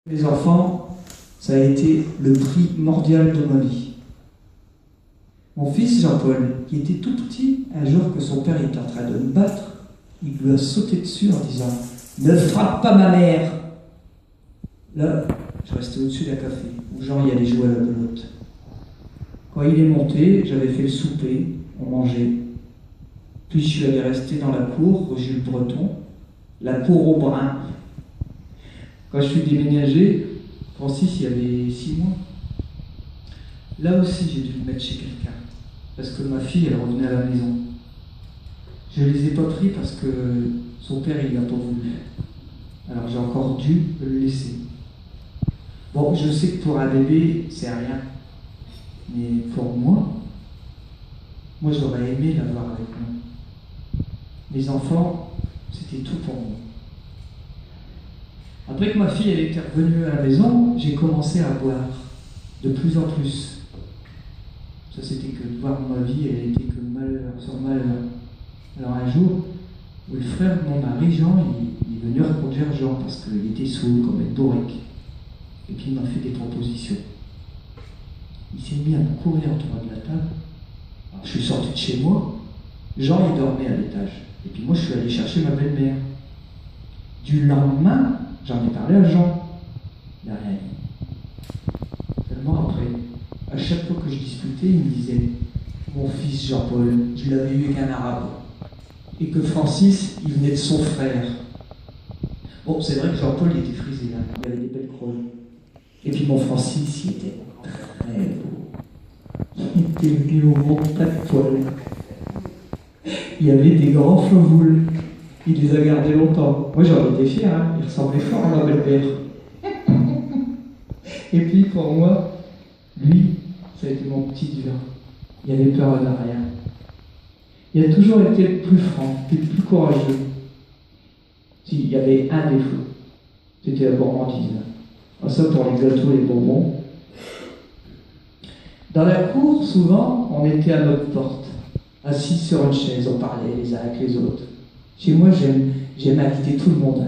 Les enfants, ça a été le primordial de ma vie. Mon fils Jean-Paul, qui était tout petit, un jour que son père était en train de me battre, il lui a sauté dessus en disant « Ne frappe pas ma mère !» Là, je restais au-dessus d'un café, où Jean y allait jouer à la belote. Quand il est monté, j'avais fait le souper, on mangeait. Puis je suis allé rester dans la cour, au Jules Breton, la cour au brun. Quand je suis déménagé, Francis, il y avait 6 mois. Là aussi, j'ai dû le mettre chez quelqu'un, parce que ma fille, elle revenait à la maison. Je ne les ai pas pris parce que son père, il n'a pas voulu. Alors j'ai encore dû le laisser. Bon, je sais que pour un bébé, c'est rien. Mais pour moi j'aurais aimé l'avoir avec moi. Les enfants, c'était tout pour moi. Après que ma fille elle était revenue à la maison, j'ai commencé à boire de plus en plus. Ça, c'était que de voir ma vie, elle était que malheur sur malheur. Alors un jour, le frère de mon mari, Jean, il est venu reconduire Jean parce qu'il était saoul comme un bourrique. Et puis il m'a fait des propositions. Il s'est mis à me courir autour de la table. Alors, je suis sorti de chez moi. Jean, il dormait à l'étage. Et puis moi, je suis allé chercher ma belle-mère. Du lendemain, j'en ai parlé à Jean. Il n'a rien dit. Seulement après, à chaque fois que je discutais, il me disait « Mon fils Jean-Paul, je l'avais eu avec un arabe. » Et que Francis, il venait de son frère. Bon, c'est vrai que Jean-Paul, il était frisé, hein. Il avait des belles crolles. Et puis mon Francis, il était très beau. Il était venu au monde pas de poil. Il y avait des grands flovoules. Il les a gardés longtemps. Moi, j'en étais fier, hein. Il ressemblait fort à ma belle-mère. Et puis, pour moi, lui, ça a été mon petit dieu. Il avait peur de rien. Il a toujours été le plus franc, le plus courageux. S'il y avait un défaut, c'était la gourmandise. Ça, pour les gâteaux et les bonbons. Dans la cour, souvent, on était à notre porte, assis sur une chaise, on parlait les uns avec les autres. Chez moi, j'aime inviter tout le monde.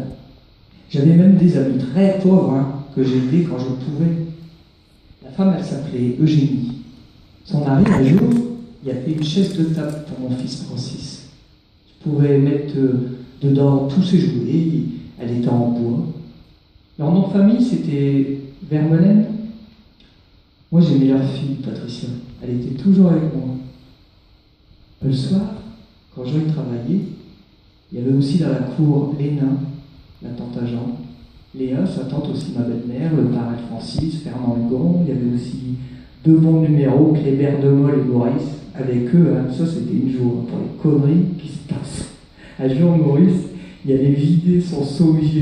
J'avais même des amis très pauvres, hein, que j'ai aidés quand je pouvais. La femme, elle s'appelait Eugénie. Son mari, un jour, il a fait une chaise de table pour mon fils Francis. Je pouvais mettre dedans tous ses jouets, elle était en bois. Leur nom de famille, c'était Vermeulen. Moi, j'aimais leur fille, Patricia. Elle était toujours avec moi. Le soir, quand Jean travaillait, il y avait aussi dans la cour Léna, la tante à Jean, Léa, sa tante aussi, ma belle-mère, le parrain de Francis, Fernand Hugon. Il y avait aussi 2 bons numéros, Clébert de Moll et Maurice. Avec eux, hein, ça c'était une joie pour les conneries qui se passent. Un jour, Maurice, il avait vidé son seau hygiénique.